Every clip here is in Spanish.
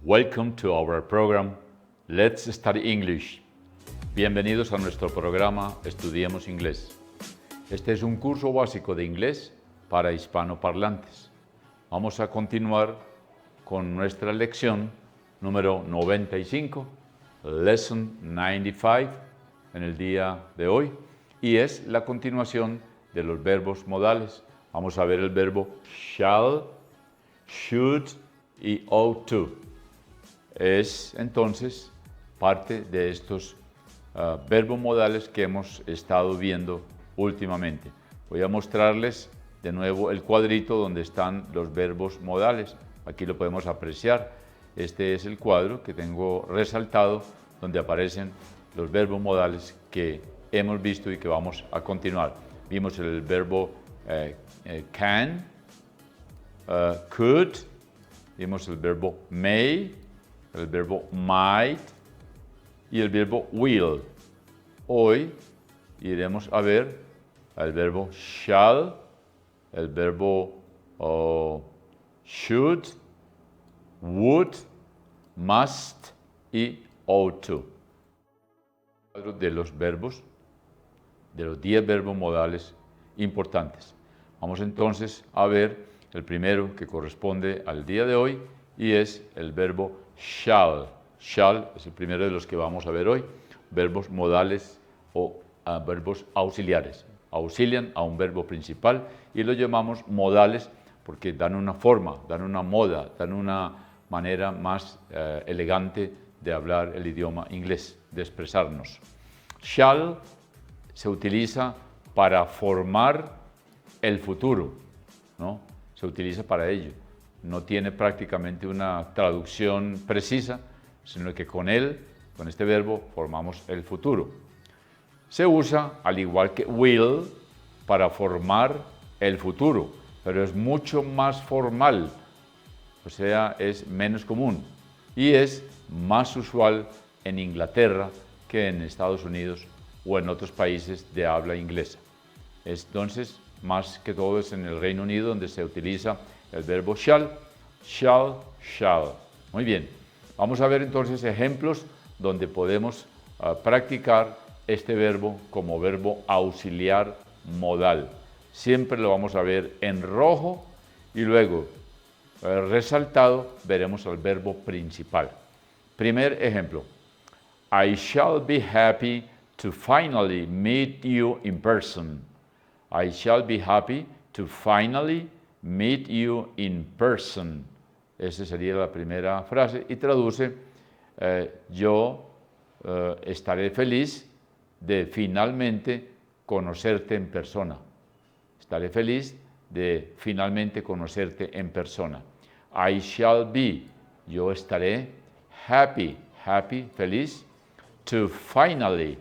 Welcome to our program Let's Study English. Bienvenidos a nuestro programa Estudiemos Inglés. Este es un curso básico de inglés para hispanoparlantes. Vamos a continuar con nuestra lección número 95, Lesson 95, en el día de hoy, y es la continuación de los verbos modales. Vamos a ver el verbo shall, should y ought to. Es entonces parte de estos verbos modales que hemos estado viendo últimamente. Voy a mostrarles de nuevo el cuadrito donde están los verbos modales. Aquí lo podemos apreciar. Este es el cuadro que tengo resaltado donde aparecen los verbos modales que hemos visto y que vamos a continuar. Vimos el verbo can, could, vimos el verbo may, el verbo might y el verbo will. Hoy iremos a ver el verbo shall, el verbo should, would, must y ought to. De los verbos, de los 10 verbos modales importantes. Vamos entonces a ver el primero que corresponde al día de hoy y es el verbo shall. Shall es el primero de los que vamos a ver hoy. Verbos modales o verbos auxiliares. Auxilian a un verbo principal y los llamamos modales porque dan una forma, dan una moda, dan una manera más elegante de hablar el idioma inglés, de expresarnos. Shall se utiliza para formar el futuro, ¿no? Se utiliza para ello. No tiene prácticamente una traducción precisa, sino que con él, con este verbo, formamos el futuro. Se usa, al igual que will, para formar el futuro, pero es mucho más formal, o sea, es menos común y es más usual en Inglaterra que en Estados Unidos o en otros países de habla inglesa. Entonces, más que todo es en el Reino Unido donde se utiliza el verbo shall, shall, shall. Muy bien, vamos a ver entonces ejemplos donde podemos practicar este verbo como verbo auxiliar modal. Siempre lo vamos a ver en rojo y luego resaltado veremos el verbo principal. Primer ejemplo, I shall be happy to finally meet you in person. I shall be happy to finally meet you in person. Esa sería la primera frase y traduce, yo estaré feliz de finalmente conocerte en persona. Estaré feliz de finalmente conocerte en persona. I shall be, yo estaré happy, feliz, to finally,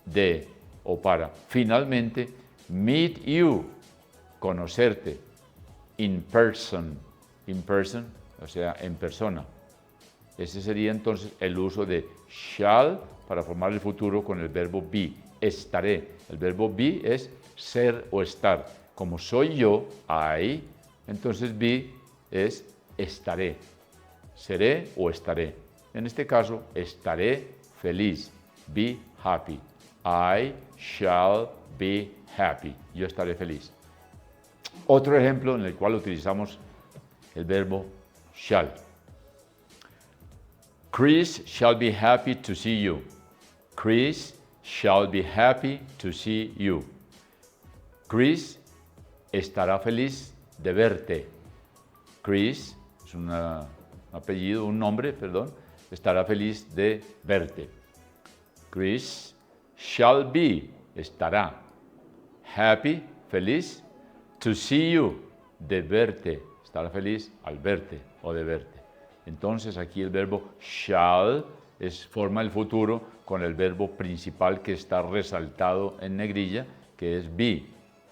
de o para finalmente, meet you, conocerte, in person, o sea, en persona. Ese sería entonces el uso de shall para formar el futuro con el verbo be, estaré. El verbo be es ser o estar. Como soy yo, I, entonces be es estaré. Seré o estaré. En este caso, estaré feliz. Be happy. I shall be happy. Yo estaré feliz. Otro ejemplo en el cual utilizamos el verbo shall. Chris shall be happy to see you. Chris shall be happy to see you. Chris estará feliz de verte. Chris es un apellido, un nombre, perdón, estará feliz de verte. Chris shall be, estará, happy, feliz, to see you, de verte, estará feliz al verte o de verte. Entonces aquí el verbo shall forma el futuro con el verbo principal que está resaltado en negrilla, que es be,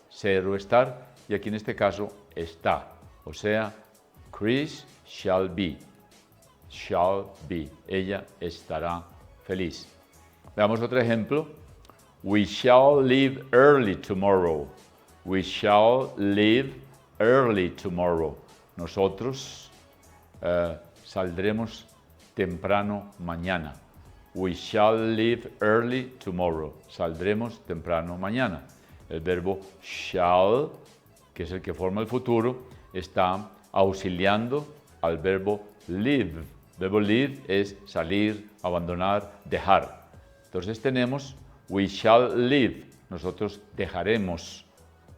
ser o estar, y aquí en este caso está, o sea, Chris shall be, ella estará feliz. Veamos otro ejemplo. We shall leave early tomorrow. We shall leave early tomorrow. Nosotros saldremos temprano mañana. We shall leave early tomorrow. Saldremos temprano mañana. El verbo shall, que es el que forma el futuro, está auxiliando al verbo leave. El verbo leave es salir, abandonar, dejar. Entonces tenemos we shall leave. Nosotros dejaremos,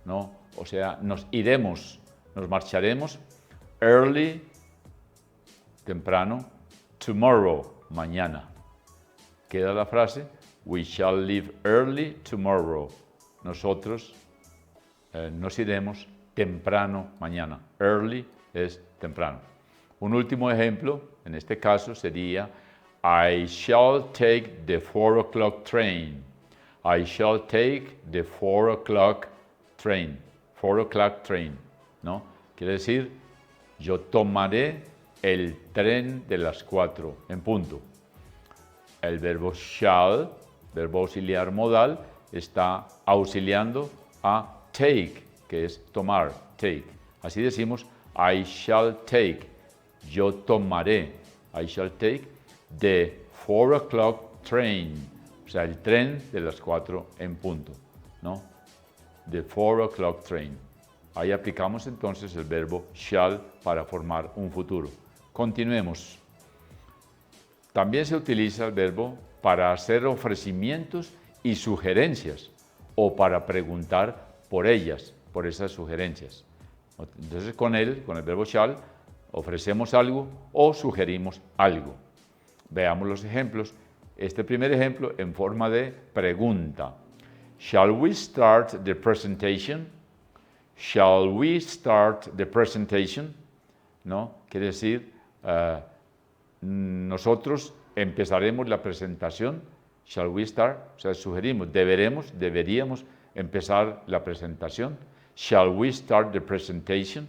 ¿no? O sea, nos iremos, nos marcharemos early, temprano, tomorrow, mañana. Queda la frase, we shall leave early tomorrow. Nosotros nos iremos temprano mañana. Early es temprano. Un último ejemplo, en este caso, sería I shall take the 4 o'clock train. I shall take the 4 o'clock train. 4 o'clock train, ¿no? Quiere decir, yo tomaré el tren de las 4 en punto. El verbo shall, verbo auxiliar modal, está auxiliando a take, que es tomar, take. Así decimos, I shall take, yo tomaré, I shall take the 4 o'clock train, o sea, el tren de las 4 en punto, ¿no? The 4 o'clock train. Ahí aplicamos entonces el verbo shall para formar un futuro. Continuemos. También se utiliza el verbo para hacer ofrecimientos y sugerencias o para preguntar por ellas, por esas sugerencias. Entonces con el verbo shall, ofrecemos algo o sugerimos algo. Veamos los ejemplos. Este primer ejemplo en forma de pregunta. Shall we start the presentation? Shall we start the presentation? ¿No? Quiere decir, nosotros empezaremos la presentación. Shall we start? O sea, sugerimos, deberíamos empezar la presentación. Shall we start the presentation?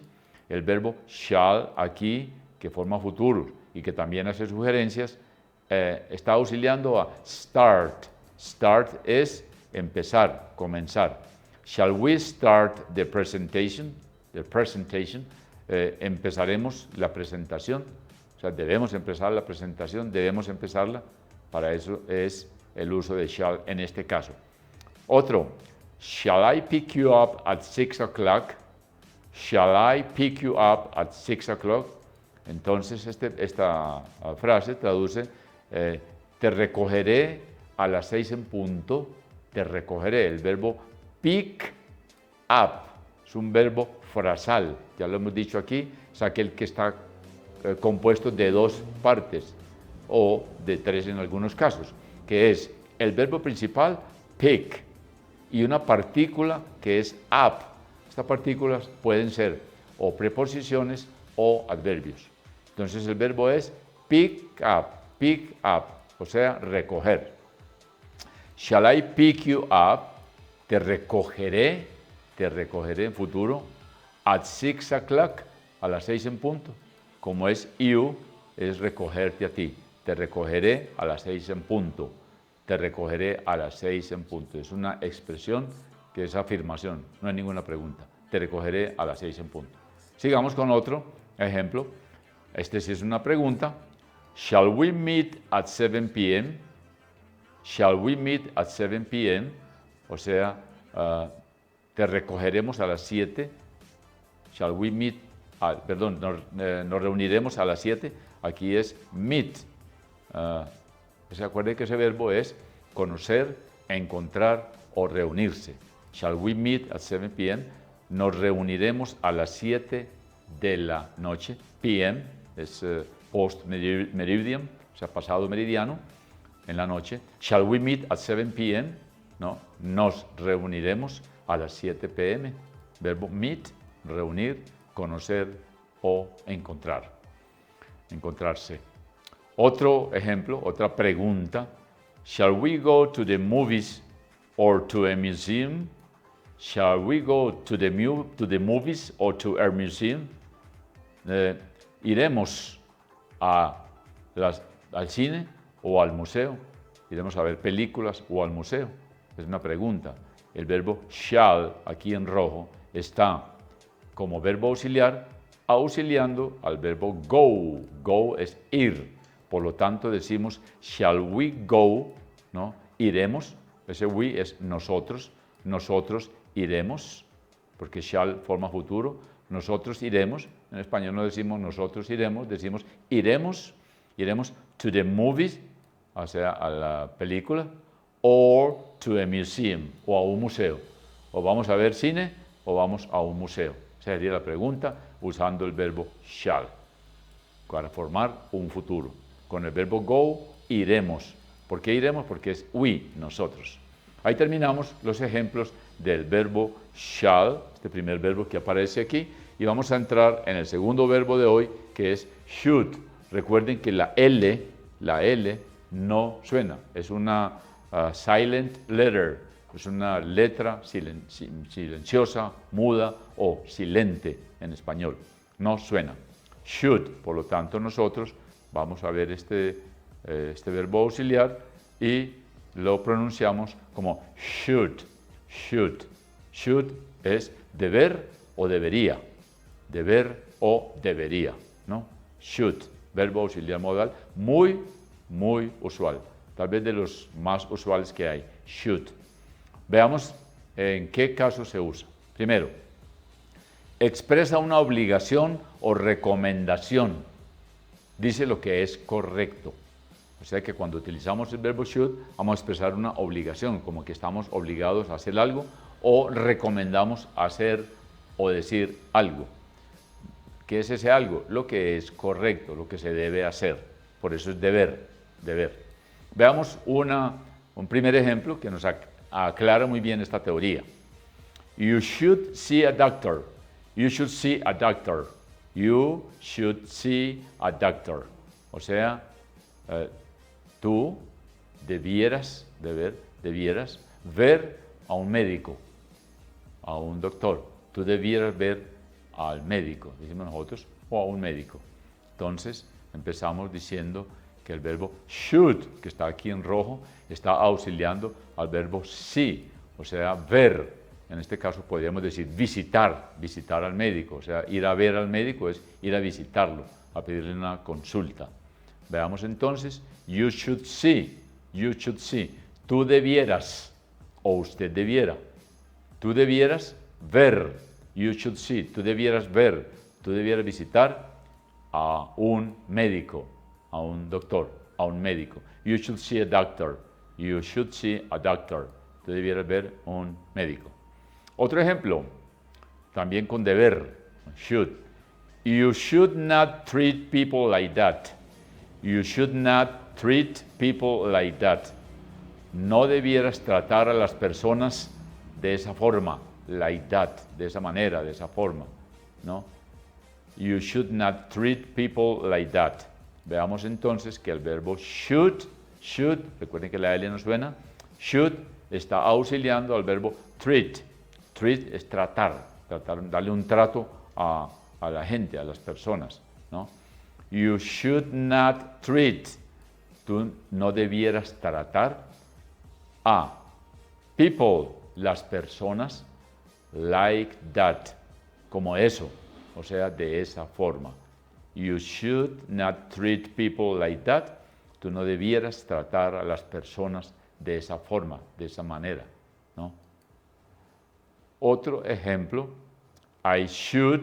El verbo shall aquí, que forma futuro y que también hace sugerencias, está auxiliando a start. Start es empezar, comenzar. Shall we start the presentation? The presentation. Empezaremos la presentación. O sea, debemos empezar la presentación, debemos empezarla. Para eso es el uso de shall en este caso. Otro. Shall I pick you up at 6 o'clock? Shall I pick you up at 6 o'clock? Entonces esta frase traduce, te recogeré a las 6 en punto, te recogeré. El verbo pick up es un verbo frasal, ya lo hemos dicho aquí, es aquel que está compuesto de dos partes o de tres en algunos casos, que es el verbo principal, pick, y una partícula que es up. Estas partículas pueden ser o preposiciones o adverbios. Entonces el verbo es pick up, o sea, recoger. Shall I pick you up? Te recogeré en futuro, at 6 o'clock, a las 6 en punto. Como es you, es recogerte a ti. Te recogeré a las 6 en punto. Te recogeré a las 6 en punto. Es una expresión que es afirmación, no hay ninguna pregunta. Te recogeré a las 6 en punto. Sigamos con otro ejemplo. Este sí es una pregunta. Shall we meet at 7 p.m.? Shall we meet at 7 p.m.? O sea, te recogeremos a las 7. Shall we meet? Nos reuniremos a las 7. Aquí es meet. Se acuerden que ese verbo es conocer, encontrar o reunirse. Shall we meet at 7 p.m.? Nos reuniremos a las 7 de la noche. PM es post meridian, o sea, pasado meridiano, en la noche. Shall we meet at 7 p.m.? No, nos reuniremos a las 7 p.m. Verbo meet, reunir, conocer o encontrar. Encontrarse. Otro ejemplo, otra pregunta. Shall we go to the movies or to a museum? Shall we go to the movies or to a museum? ¿Iremos al cine o al museo? ¿Iremos a ver películas o al museo? Es una pregunta. El verbo shall, aquí en rojo, está como verbo auxiliar auxiliando al verbo go. Go es ir. Por lo tanto, decimos, shall we go, ¿no? Iremos. Ese we es nosotros. Nosotros iremos, porque shall forma futuro. Nosotros iremos. En español no decimos nosotros iremos, decimos iremos. Iremos to the movies, o sea, a la película, or to a museum, o a un museo. O vamos a ver cine, o vamos a un museo. Esa sería la pregunta usando el verbo shall, para formar un futuro. Con el verbo go, iremos. ¿Por qué iremos? Porque es we, nosotros. Ahí terminamos los ejemplos del verbo shall, este primer verbo que aparece aquí, y vamos a entrar en el segundo verbo de hoy, que es should. Recuerden que la L no suena, es una silent letter, es una letra silenciosa, muda o silente en español, no suena. Should, por lo tanto nosotros vamos a ver este verbo auxiliar y lo pronunciamos como should, should. Should es deber o debería, deber o debería, ¿no? Should, verbo auxiliar modal, muy, muy usual, tal vez de los más usuales que hay, should. Veamos en qué caso se usa. Primero, expresa una obligación o recomendación, dice lo que es correcto. O sea que cuando utilizamos el verbo should, vamos a expresar una obligación, como que estamos obligados a hacer algo, o recomendamos hacer o decir algo. ¿Qué es ese algo? Lo que es correcto, lo que se debe hacer. Por eso es deber, deber. Veamos un primer ejemplo que nos aclara muy bien esta teoría. You should see a doctor. You should see a doctor. You should see a doctor. O sea, tú debieras ver a un médico, a un doctor. Tú debieras ver al médico, decimos nosotros, o a un médico. Entonces, empezamos diciendo que el verbo should, que está aquí en rojo, está auxiliando al verbo see, o sea, ver. En este caso podríamos decir visitar, visitar al médico. O sea, ir a ver al médico es ir a visitarlo, a pedirle una consulta. Veamos entonces, you should see, you should see. Tú debieras, o usted debiera. Tú debieras ver, you should see. Tú debieras ver, tú debieras visitar a un médico, a un doctor, a un médico. You should see a doctor, you should see a doctor. Tú debieras ver un médico. Otro ejemplo, también con deber, should. You should not treat people like that. You should not treat people like that. No debieras tratar a las personas de esa forma, like that, de esa manera, de esa forma, ¿no? You should not treat people like that. Veamos entonces que el verbo should, recuerden que la L no suena, should está auxiliando al verbo treat. Treat es tratar, darle un trato a la gente, a las personas, ¿no? You should not treat, tú no debieras tratar a people, las personas, like that, como eso, o sea, de esa forma. You should not treat people like that, tú no debieras tratar a las personas de esa forma, de esa manera, ¿no? Otro ejemplo, I should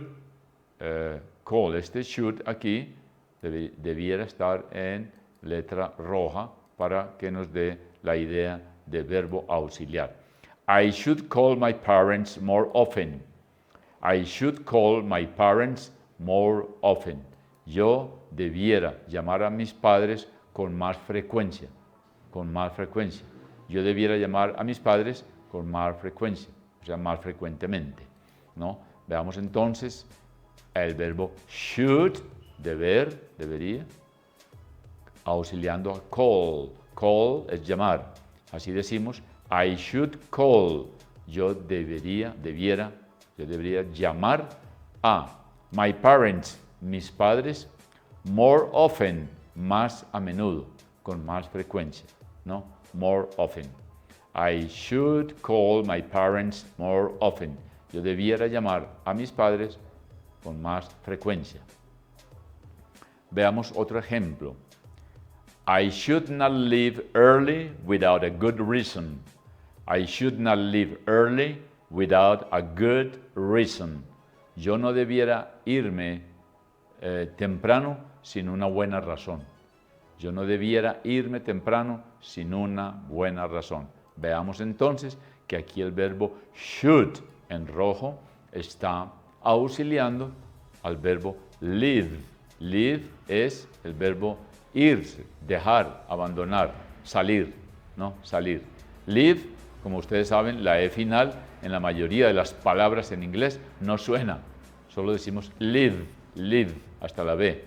call, este should aquí debiera estar en letra roja para que nos dé la idea de verbo auxiliar. I should call my parents more often. I should call my parents more often. Yo debiera llamar a mis padres con más frecuencia, con más frecuencia. Yo debiera llamar a mis padres con más frecuencia, o sea, más frecuentemente, ¿no? Veamos entonces el verbo should, deber, debería, auxiliando a call. Call es llamar. Así decimos, I should call. Yo debería llamar a my parents, mis padres, more often, más a menudo, con más frecuencia, ¿no? More often. I should call my parents more often. Yo debiera llamar a mis padres con más frecuencia. Veamos otro ejemplo. I should not leave early without a good reason. I should not leave early without a good reason. Yo no debiera irme temprano sin una buena razón. Yo no debiera irme temprano sin una buena razón. Veamos entonces que aquí el verbo should en rojo está auxiliando al verbo leave. Leave es el verbo irse, dejar, abandonar, salir, ¿no? Salir. Leave, como ustedes saben, la E final en la mayoría de las palabras en inglés no suena. Solo decimos live, live, hasta la B.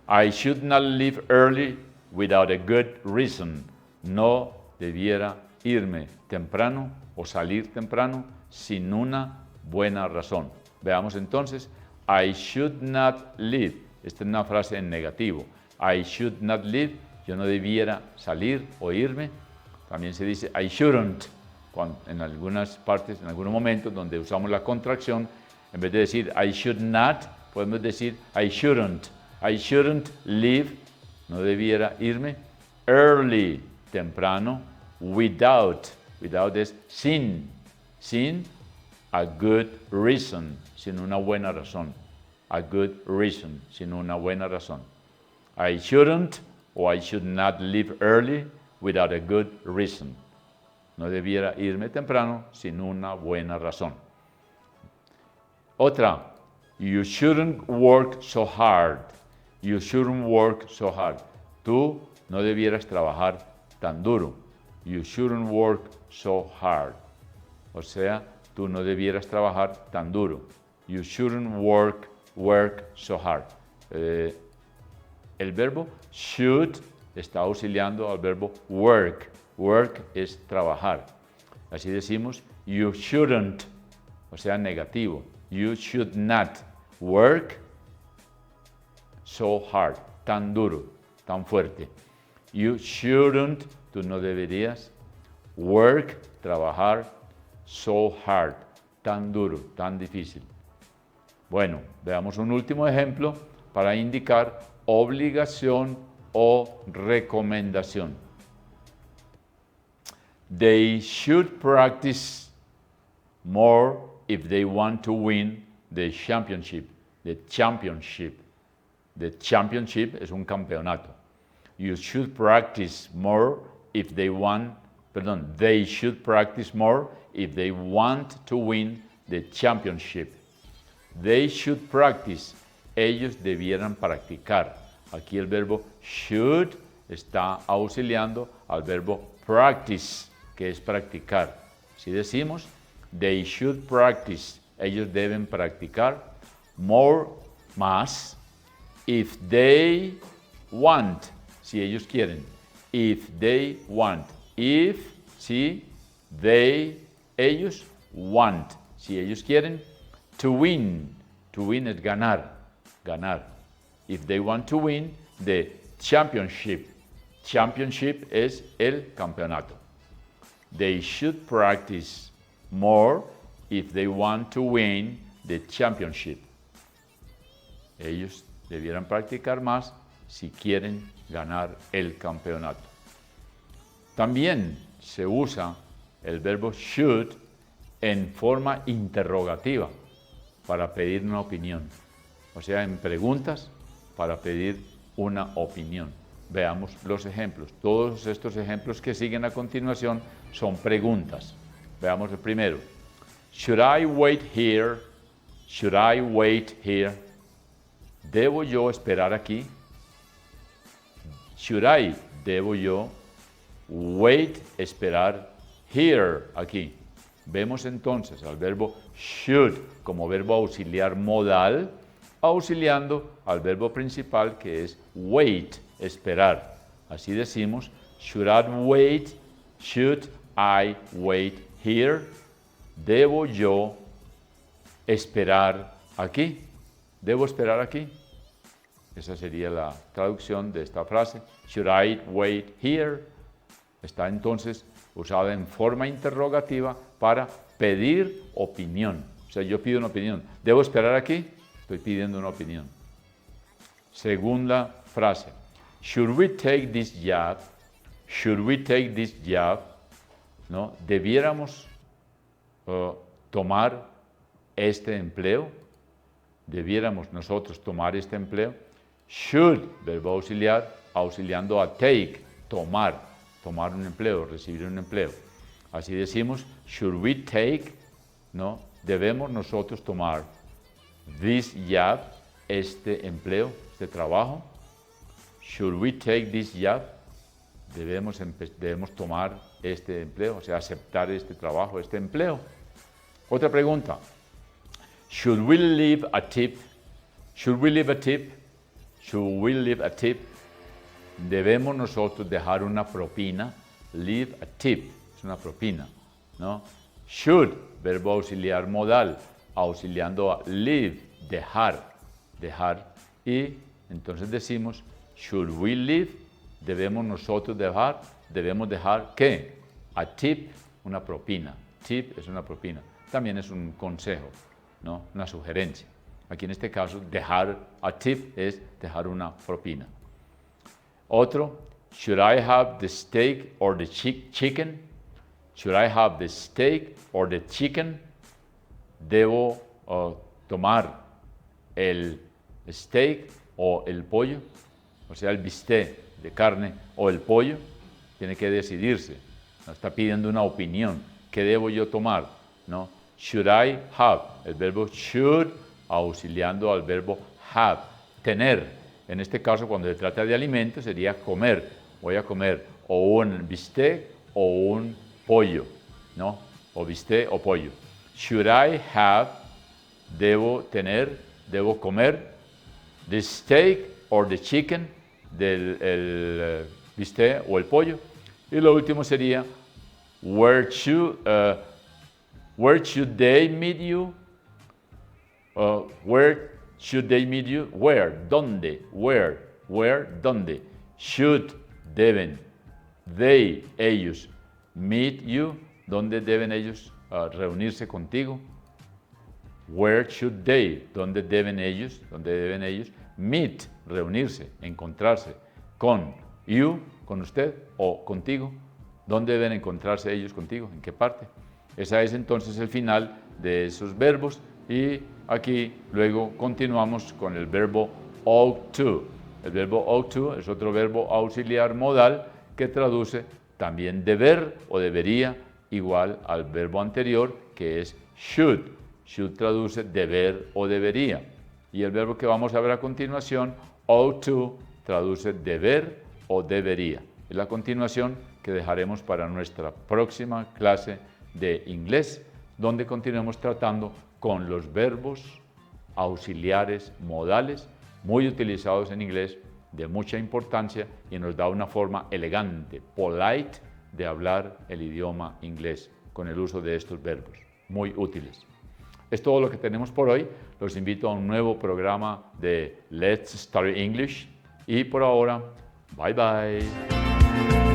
I should not leave early without a good reason. No debiera irme temprano o salir temprano sin una buena razón. Veamos entonces, I should not leave. Esta es una frase en negativo. I should not leave. Yo no debiera salir o irme. También se dice I shouldn't. En algunas partes, en algunos momentos donde usamos la contracción, en vez de decir I should not, podemos decir I shouldn't. I shouldn't leave. No debiera irme. Early, temprano. Without. Without es sin. Sin a good reason. Sin una buena razón. A good reason. Sin una buena razón. I shouldn't or I should not leave early without a good reason. No debiera irme temprano sin una buena razón. Otra. You shouldn't work so hard. You shouldn't work so hard. Tú no debieras trabajar tan duro. You shouldn't work so hard. O sea, tú no debieras trabajar tan duro. You shouldn't work so hard. El verbo should está auxiliando al verbo work. Work es trabajar. Así decimos, you shouldn't, o sea, negativo. You should not work so hard, tan duro, tan fuerte. You shouldn't, tú no deberías, work, trabajar, so hard, tan duro, tan difícil. Bueno, veamos un último ejemplo para indicar obligación o recomendación. They should practice more if they want to win the championship. The championship. The championship es un campeonato. You should practice more if they want, they should practice more if they want to win the championship. They should practice. Ellos debieran practicar. Aquí el verbo should está auxiliando al verbo practice, que es practicar. Si decimos, they should practice, ellos deben practicar, more, más, if they want, si ellos quieren, if they want, if, si, they, ellos, want, si ellos quieren, to win es ganar, ganar. If they want to win the championship. Championship es el campeonato. They should practice more if they want to win the championship. Ellos debieran practicar más si quieren ganar el campeonato. También se usa el verbo should en forma interrogativa para pedir una opinión. O sea, en preguntas para pedir una opinión. Veamos los ejemplos. Todos estos ejemplos que siguen a continuación son preguntas. Veamos el primero. Should I wait here? Should I wait here? ¿Debo yo esperar aquí? Should I, debo yo, wait, esperar, here, aquí. Vemos entonces al verbo should como verbo auxiliar modal, auxiliando al verbo principal que es wait, esperar. Así decimos, should I wait here? ¿Debo yo esperar aquí? ¿Debo esperar aquí? Esa sería la traducción de esta frase. Should I wait here? Está entonces usada en forma interrogativa para pedir opinión. O sea, yo pido una opinión. ¿Debo esperar aquí? Estoy pidiendo una opinión. Segunda frase. Should we take this job? Should we take this job? ¿No? ¿Debiéramos tomar este empleo? ¿Debiéramos nosotros tomar este empleo? Should, verbo auxiliar, auxiliando a take, tomar un empleo, recibir un empleo. Así decimos, should we take, ¿no? Debemos nosotros tomar this job, este empleo, este trabajo. Should we take this job? Debemos tomar este empleo, o sea, aceptar este trabajo, este empleo. Otra pregunta. Should we leave a tip? Should we leave a tip? Should we leave a tip? Debemos nosotros dejar una propina. Leave a tip, es una propina, ¿no? Should, verbo auxiliar modal, auxiliando a leave, dejar. Y entonces decimos, should we leave? Debemos nosotros dejar, ¿qué? A tip, una propina. Tip es una propina. También es un consejo, ¿no? Una sugerencia. Aquí en este caso, dejar a tip es dejar una propina. Otro, should I have the steak or the chicken? Should I have the steak or the chicken? ¿Debo tomar el steak o el pollo? O sea, el bistec de carne o el pollo. Tiene que decidirse. Nos está pidiendo una opinión. ¿Qué debo yo tomar? ¿No? Should I have, el verbo should, auxiliando al verbo have, tener. En este caso, cuando se trata de alimentos, sería comer. Voy a comer o un bistec o un pollo, ¿no? O bistec o pollo. Should I have, debo tener, debo comer, the steak or the chicken, el bistec o el pollo. Y lo último sería, where should they meet you? Where should they meet you? Where, ¿dónde? Where, ¿dónde? Should, deben, they, ellos, meet you, ¿dónde deben ellos reunirse contigo? Where should they, ¿dónde deben ellos, meet, reunirse, encontrarse, con you, con usted o contigo? ¿Dónde deben encontrarse ellos contigo? ¿En qué parte? Ese es entonces el final de esos verbos y aquí luego continuamos con el verbo ought to. El verbo ought to es otro verbo auxiliar modal que traduce también deber o debería, igual al verbo anterior que es should. Should traduce deber o debería. Y el verbo que vamos a ver a continuación, ought to, traduce deber o debería. Es la continuación que dejaremos para nuestra próxima clase de inglés, donde continuemos tratando con los verbos auxiliares modales, muy utilizados en inglés, de mucha importancia y nos da una forma elegante, polite, de hablar el idioma inglés con el uso de estos verbos, muy útiles. Es todo lo que tenemos por hoy. Los invito a un nuevo programa de Let's Study English y por ahora, bye bye.